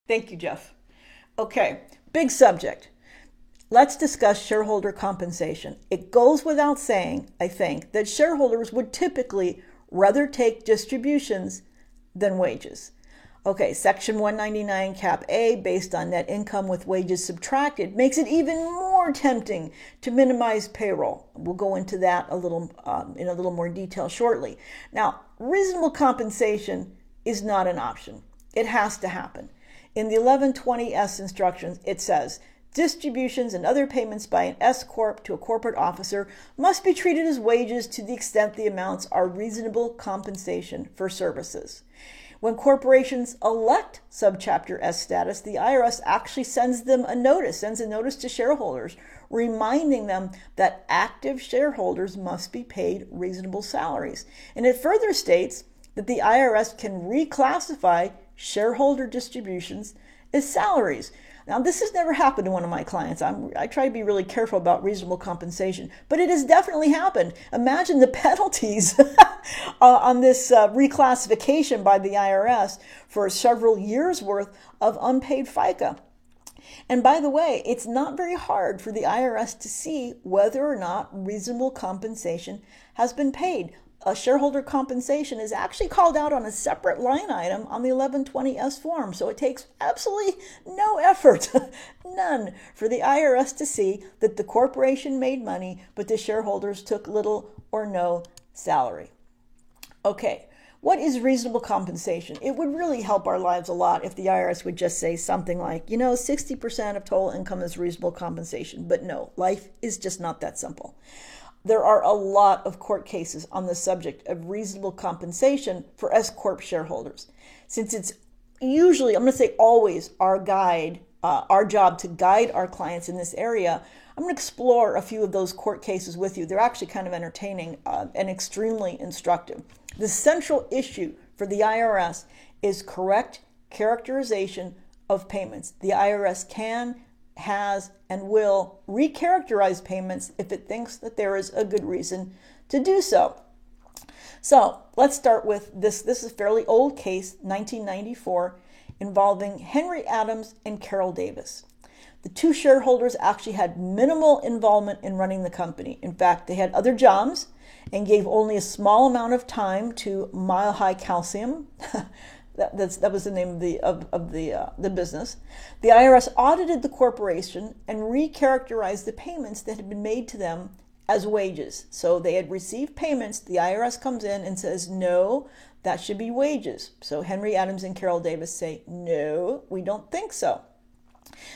Thank you, Jeff. Okay, big subject. Let's discuss shareholder compensation. It goes without saying, I think, that shareholders would typically rather take distributions than wages. Okay, Section 199 Cap A, based on net income with wages subtracted, makes it even more tempting to minimize payroll. We'll go into that in a little more detail shortly. Now, reasonable compensation is not an option. It has to happen. In the 1120S instructions, it says, distributions and other payments by an S Corp to a corporate officer must be treated as wages to the extent the amounts are reasonable compensation for services. When corporations elect Subchapter S status, the IRS actually sends a notice to shareholders, reminding them that active shareholders must be paid reasonable salaries. And it further states that the IRS can reclassify shareholder distributions as salaries. Now, this has never happened to one of my clients. I try to be really careful about reasonable compensation, but it has definitely happened. Imagine the penalties on this reclassification by the IRS for several years' worth of unpaid FICA. And by the way, it's not very hard for the IRS to see whether or not reasonable compensation has been paid. Shareholder compensation is actually called out on a separate line item on the 1120S form. So it takes absolutely no effort, none, for the IRS to see that the corporation made money, but the shareholders took little or no salary. Okay, what is reasonable compensation? It would really help our lives a lot if the IRS would just say something like, 60% of total income is reasonable compensation. But no, life is just not that simple. There are a lot of court cases on the subject of reasonable compensation for S Corp shareholders. Since it's usually, I'm going to say always, our job to guide our clients in this area, I'm going to explore a few of those court cases with you. They're actually kind of entertaining and extremely instructive. The central issue for the IRS is correct characterization of payments. The IRS can, has, and will recharacterize payments if it thinks that there is a good reason to do so. So let's start with this. This is a fairly old case, 1994, involving Henry Adams and Carol Davis. The two shareholders actually had minimal involvement in running the company. In fact, they had other jobs and gave only a small amount of time to Mile High Calcium. That was the name of the business. The IRS audited the corporation and recharacterized the payments that had been made to them as wages. So they had received payments. The IRS comes in and says, no, that should be wages. So Henry Adams and Carol Davis say, no, we don't think so.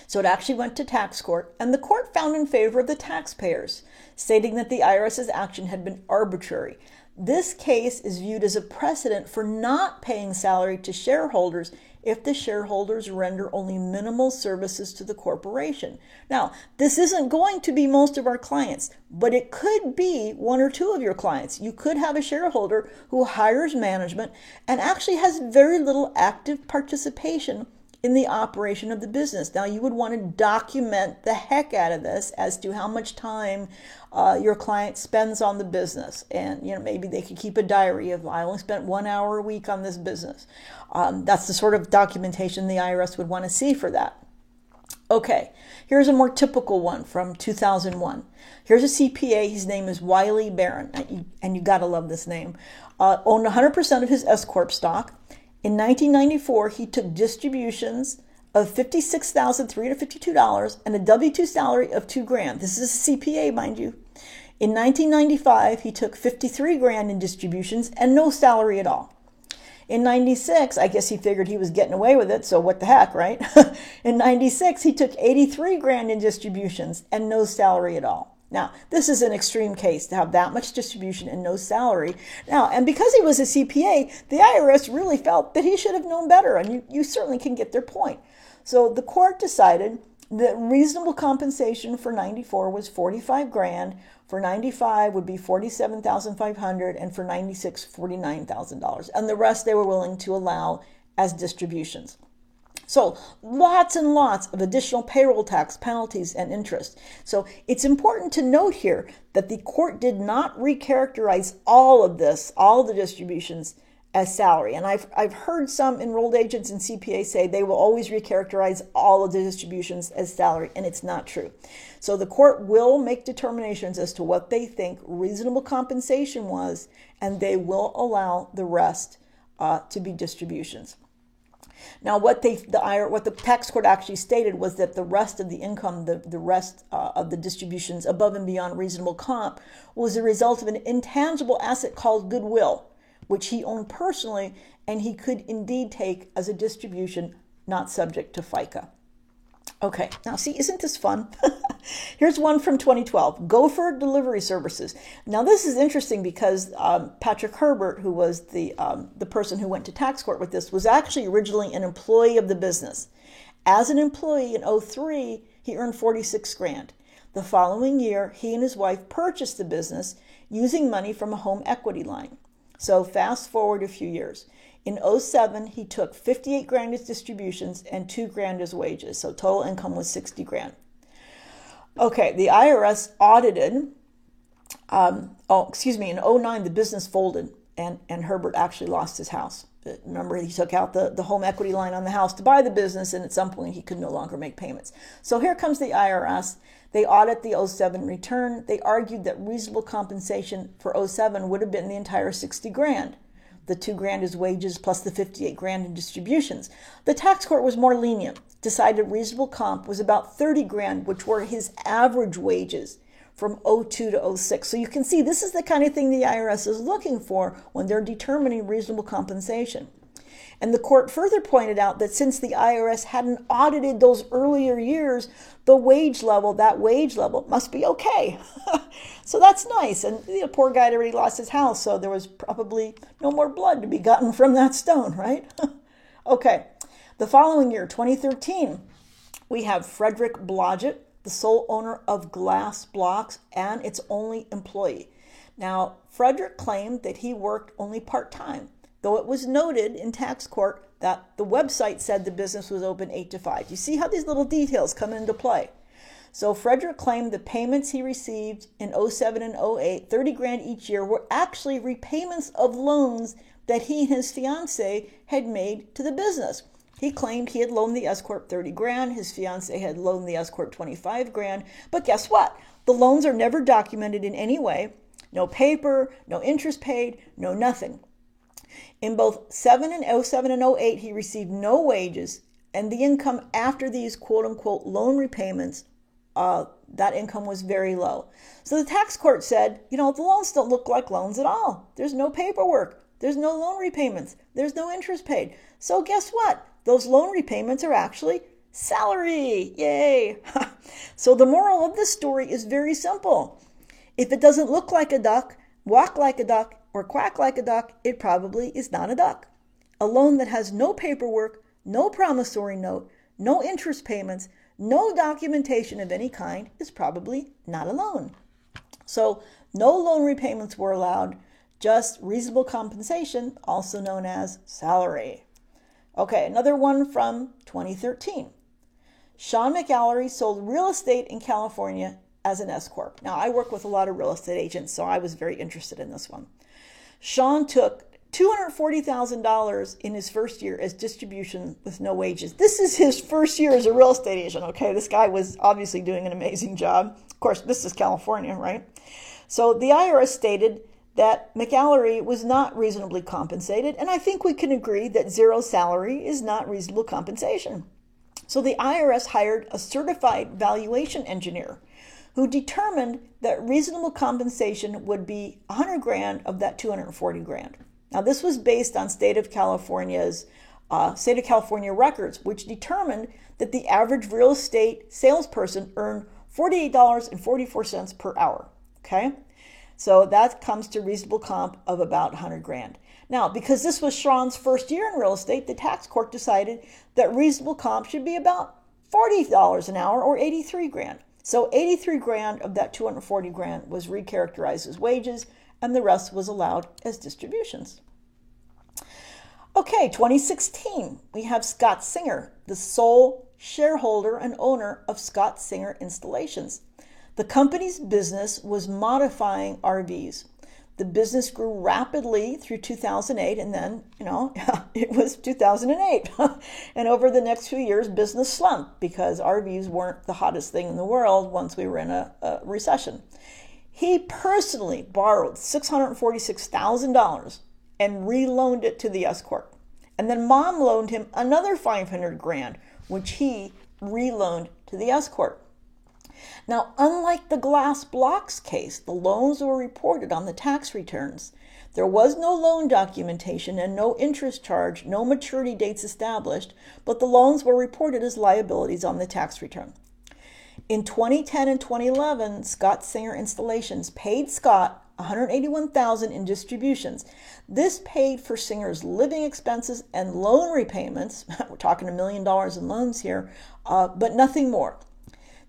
So it actually went to tax court, and the court found in favor of the taxpayers, stating that the IRS's action had been arbitrary. This case is viewed as a precedent for not paying salary to shareholders if the shareholders render only minimal services to the corporation. Now, this isn't going to be most of our clients, but it could be one or two of your clients. You could have a shareholder who hires management and actually has very little active participation in the operation of the business. Now, you would want to document the heck out of this as to how much time your client spends on the business. And, maybe they could keep a diary of, I only spent 1 hour a week on this business. That's the sort of documentation the IRS would want to see for that. Okay, here's a more typical one from 2001. Here's a CPA. His name is Wiley Barron, and you got to love this name. Owned 100% of his S Corp stock. In 1994, he took distributions of $56,352 and a W-2 salary of $2,000. This is a CPA, mind you. In 1995, he took $53,000 in distributions and no salary at all. In 96, I guess he figured he was getting away with it, so what the heck, right? In 96, he took $83,000 in distributions and no salary at all. Now, this is an extreme case to have that much distribution and no salary. Now, and because he was a CPA, the IRS really felt that he should have known better, and you certainly can get their point. So the court decided that reasonable compensation for 94 was $45,000, for 95 would be $47,500, and for 96, $49,000. And the rest they were willing to allow as distributions. So lots and lots of additional payroll tax penalties and interest. So it's important to note here that the court did not recharacterize all of this, all the distributions, as salary. And I've heard some enrolled agents and CPA say they will always recharacterize all of the distributions as salary, and it's not true. So the court will make determinations as to what they think reasonable compensation was, and they will allow the rest to be distributions. Now, what the tax court actually stated was that the rest of the income, the rest of the distributions above and beyond reasonable comp, was a result of an intangible asset called goodwill, which he owned personally, and he could indeed take as a distribution not subject to FICA. Okay, now see, isn't this fun? Here's one from 2012, Gopher Delivery Services. Now this is interesting because Patrick Herbert, who was the person who went to tax court with this, was actually originally an employee of the business. As an employee in 2003, he earned $46,000. The following year, he and his wife purchased the business using money from a home equity line. So fast forward a few years. In 2007, he took $58,000 as distributions and $2,000 as wages. So total income was $60,000. Okay, the IRS audited, in 2009, the business folded and Herbert actually lost his house. Remember, he took out the home equity line on the house to buy the business, and at some point he could no longer make payments. So here comes the IRS. They audit the 2007 return. They argued that reasonable compensation for 2007 would have been the entire $60,000. The $2,000 is wages plus the $58,000 in distributions. The tax court was more lenient, decided reasonable comp was about $30,000, which were his average wages from 2002 to 2006. So you can see this is the kind of thing the IRS is looking for when they're determining reasonable compensation. And the court further pointed out that since the IRS hadn't audited those earlier years, that wage level must be okay. So that's nice. And the poor guy had already lost his house, so there was probably no more blood to be gotten from that stone, right? Okay. The following year, 2013, we have Frederick Blodgett, the sole owner of Glass Blocks and its only employee. Now, Frederick claimed that he worked only part-time, though it was noted in tax court that the website said the business was open 8 to 5. You see how these little details come into play. So Frederick claimed the payments he received in 2007 and 2008, $30,000 each year, were actually repayments of loans that he and his fiancée had made to the business. He claimed he had loaned the S-Corp $30,000, his fiancée had loaned the S-Corp $25,000, but guess what? The loans are never documented in any way. No paper, no interest paid, no nothing. In both 2007 and 2008, he received no wages, and the income after these quote-unquote loan repayments, that income was very low. So the tax court said, the loans don't look like loans at all. There's no paperwork. There's no loan repayments. There's no interest paid. So guess what? Those loan repayments are actually salary. Yay! So the moral of this story is very simple. If it doesn't look like a duck, walk like a duck, or quack like a duck, it probably is not a duck. A loan that has no paperwork, no promissory note, no interest payments, no documentation of any kind is probably not a loan. So no loan repayments were allowed, just reasonable compensation, also known as salary. Okay, another one from 2013. Sean McAlary sold real estate in California as an S-Corp. Now, I work with a lot of real estate agents, so I was very interested in this one. Sean took $240,000 in his first year as distribution with no wages. This is his first year as a real estate agent, okay? This guy was obviously doing an amazing job. Of course, this is California, right? So the IRS stated that McAlary was not reasonably compensated, and I think we can agree that zero salary is not reasonable compensation. So the IRS hired a certified valuation engineer who determined that reasonable compensation would be $100,000 of that $240,000. Now, this was based on state of California records, which determined that the average real estate salesperson earned $48.44 per hour. Okay, so that comes to reasonable comp of about $100,000. Now, because this was Sean's first year in real estate, the tax court decided that reasonable comp should be about $40 an hour or $83,000. So $83,000 of that $240,000 was recharacterized as wages, and the rest was allowed as distributions. Okay, 2016, we have Scott Singer, the sole shareholder and owner of Scott Singer Installations. The company's business was modifying RVs. The business grew rapidly through 2008, and then, it was 2008. And over the next few years, business slumped because RVs weren't the hottest thing in the world once we were in a recession. He personally borrowed $646,000 and reloaned it to the S Corp. And then Mom loaned him another $500,000, which he reloaned to the S Corp. Now, unlike the Glass Blocks case, the loans were reported on the tax returns. There was no loan documentation and no interest charge, no maturity dates established, but the loans were reported as liabilities on the tax return. In 2010 and 2011, Scott Singer Installations paid Scott $181,000 in distributions. This paid for Singer's living expenses and loan repayments. We're talking $1 million in loans here, but nothing more.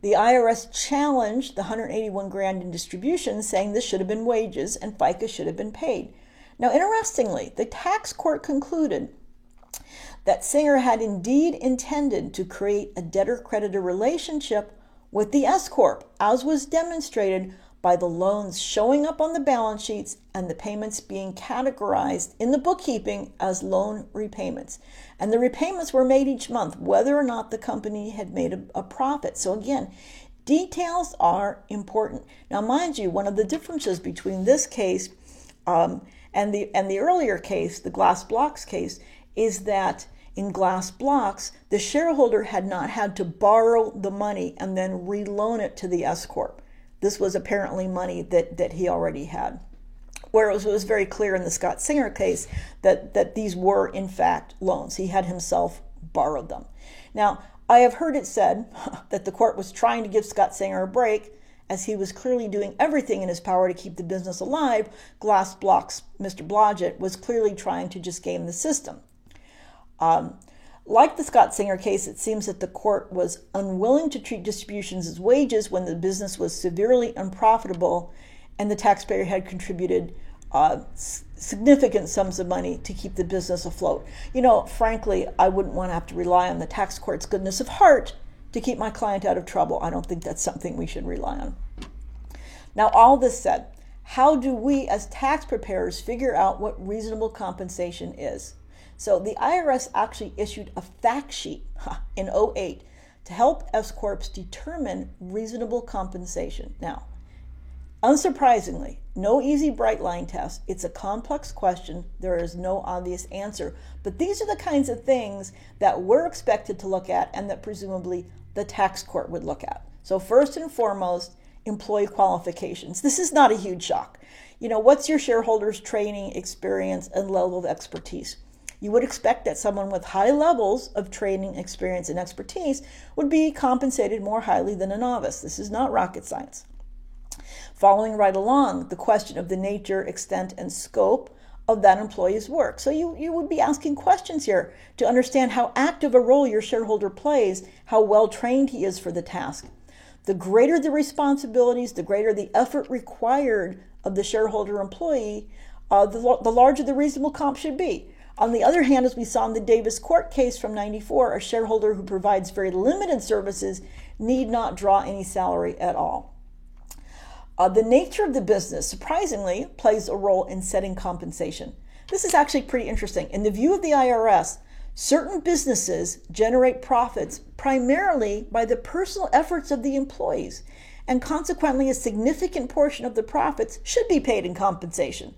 The IRS challenged the $181,000 in distributions, saying this should have been wages and FICA should have been paid. Now, interestingly, the tax court concluded that Singer had indeed intended to create a debtor-creditor relationship with the S Corp, as was demonstrated by the loans showing up on the balance sheets and the payments being categorized in the bookkeeping as loan repayments. And the repayments were made each month, whether or not the company had made a profit. So again, details are important. Now, mind you, one of the differences between this case and the earlier case, the Glass Blocks case, is that in Glass Blocks, the shareholder had not had to borrow the money and then reloan it to the S Corp. This was apparently money that he already had. Whereas it was very clear in the Scott Singer case that these were, in fact, loans. He had himself borrowed them. Now, I have heard it said that the court was trying to give Scott Singer a break, as he was clearly doing everything in his power to keep the business alive. Glass Blocks, Mr. Blodgett, was clearly trying to just game the system. Like the Scott Singer case, it seems that the court was unwilling to treat distributions as wages when the business was severely unprofitable and the taxpayer had contributed significant sums of money to keep the business afloat. Frankly, I wouldn't want to have to rely on the tax court's goodness of heart to keep my client out of trouble. I don't think that's something we should rely on. Now, all this said, how do we as tax preparers figure out what reasonable compensation is? So the IRS actually issued a fact sheet in 2008 to help S Corps determine reasonable compensation. Now, unsurprisingly, no easy bright line test. It's a complex question. There is no obvious answer. But these are the kinds of things that we're expected to look at and that presumably the tax court would look at. So first and foremost, employee qualifications. This is not a huge shock. What's your shareholder's training, experience, and level of expertise? You would expect that someone with high levels of training, experience, and expertise would be compensated more highly than a novice. This is not rocket science. Following right along, the question of the nature, extent, and scope of that employee's work. So you would be asking questions here to understand how active a role your shareholder plays, how well trained he is for the task. The greater the responsibilities, the greater the effort required of the shareholder employee, the larger the reasonable comp should be. On the other hand, as we saw in the Davis Court case from '94, a shareholder who provides very limited services need not draw any salary at all. The nature of the business, surprisingly, plays a role in setting compensation. This is actually pretty interesting. In the view of the IRS, certain businesses generate profits primarily by the personal efforts of the employees, and consequently, a significant portion of the profits should be paid in compensation.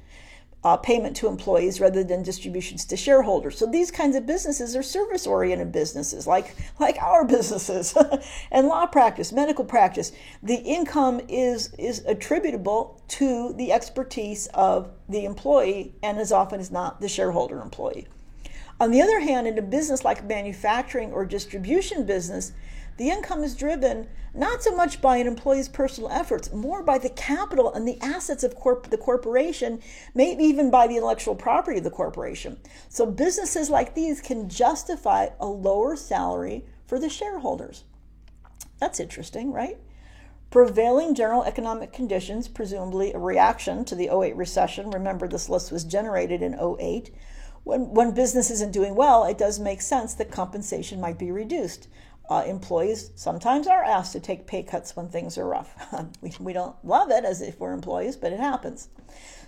Payment to employees rather than distributions to shareholders. So these kinds of businesses are service-oriented businesses like our businesses and law practice, medical practice. The income is attributable to the expertise of the employee and as often as not the shareholder employee. On the other hand, in a business like manufacturing or distribution business, the income is driven not so much by an employee's personal efforts, more by the capital and the assets of the corporation, maybe even by the intellectual property of the corporation. So businesses like these can justify a lower salary for the shareholders. That's interesting, right? Prevailing general economic conditions, presumably a reaction to the 2008 recession. Remember, this list was generated in 2008. When business isn't doing well, it does make sense that compensation might be reduced. Employees sometimes are asked to take pay cuts when things are rough. We don't love it as if we're employees, but it happens.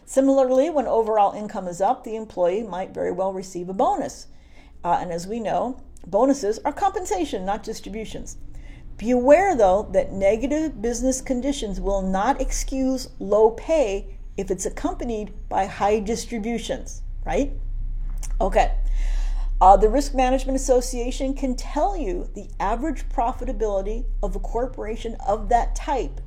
Similarly, when overall income is up, the employee might very well receive a bonus. And as we know, bonuses are compensation, not distributions. Be aware, though, that negative business conditions will not excuse low pay if it's accompanied by high distributions, right? Okay. The Risk Management Association can tell you the average profitability of a corporation of that type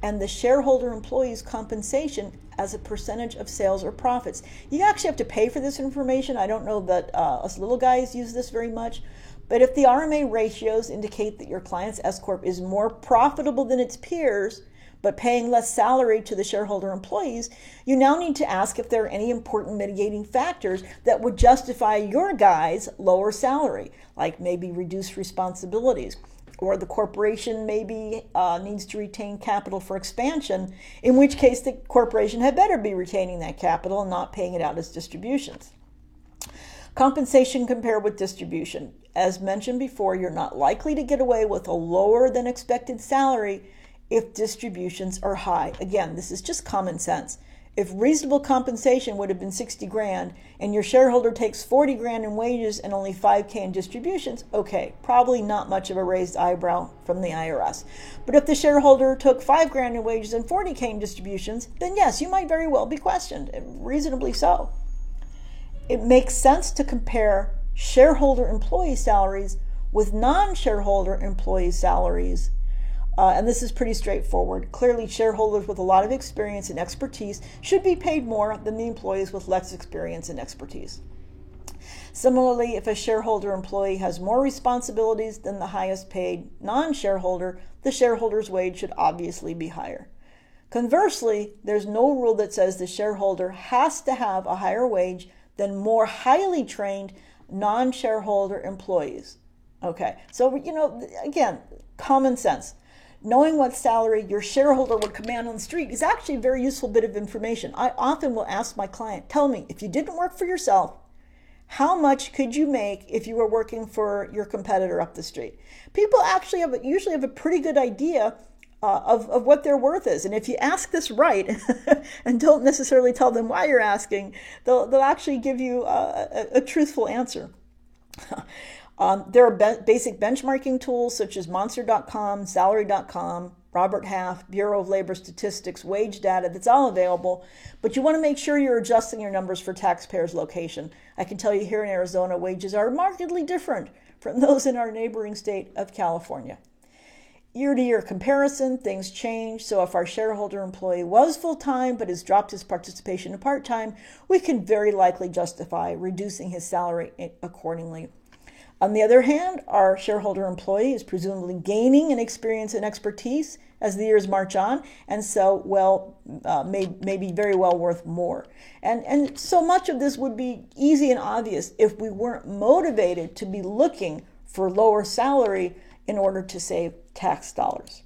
and the shareholder employee's compensation as a percentage of sales or profits. You actually have to pay for this information. I don't know that us little guys use this very much, but if the RMA ratios indicate that your client's S-Corp is more profitable than its peers, but paying less salary to the shareholder employees, you now need to ask if there are any important mitigating factors that would justify your guy's lower salary, like maybe reduced responsibilities, or the corporation maybe needs to retain capital for expansion, in which case the corporation had better be retaining that capital and not paying it out as distributions. Compensation compared with distribution. As mentioned before, you're not likely to get away with a lower than expected salary if distributions are high. Again, this is just common sense. If reasonable compensation would have been 60 grand and your shareholder takes 40 grand in wages and only 5K in distributions, okay, probably not much of a raised eyebrow from the IRS. But if the shareholder took 5 grand in wages and 40K in distributions, then yes, you might very well be questioned, reasonably so. It makes sense to compare shareholder employee salaries with non-shareholder employee salaries. And this is pretty straightforward. Clearly, shareholders with a lot of experience and expertise should be paid more than the employees with less experience and expertise. Similarly, if a shareholder employee has more responsibilities than the highest paid non-shareholder, the shareholder's wage should obviously be higher. Conversely, there's no rule that says the shareholder has to have a higher wage than more highly trained non-shareholder employees. Okay, so, again, common sense. Knowing what salary your shareholder would command on the street is actually a very useful bit of information. I often will ask my client, tell me, if you didn't work for yourself, how much could you make if you were working for your competitor up the street? People actually usually have a pretty good idea of what their worth is. And if you ask this right and don't necessarily tell them why you're asking, they'll actually give you a truthful answer. There are basic benchmarking tools such as Monster.com, Salary.com, Robert Half, Bureau of Labor Statistics, wage data, that's all available. But you want to make sure you're adjusting your numbers for taxpayers' location. I can tell you here in Arizona, wages are markedly different from those in our neighboring state of California. Year-to-year comparison, things change. So if our shareholder employee was full-time but has dropped his participation to part-time, we can very likely justify reducing his salary accordingly. On the other hand, our shareholder employee is presumably gaining in experience and expertise as the years march on, and so may be very well worth more. And so much of this would be easy and obvious if we weren't motivated to be looking for lower salary in order to save tax dollars.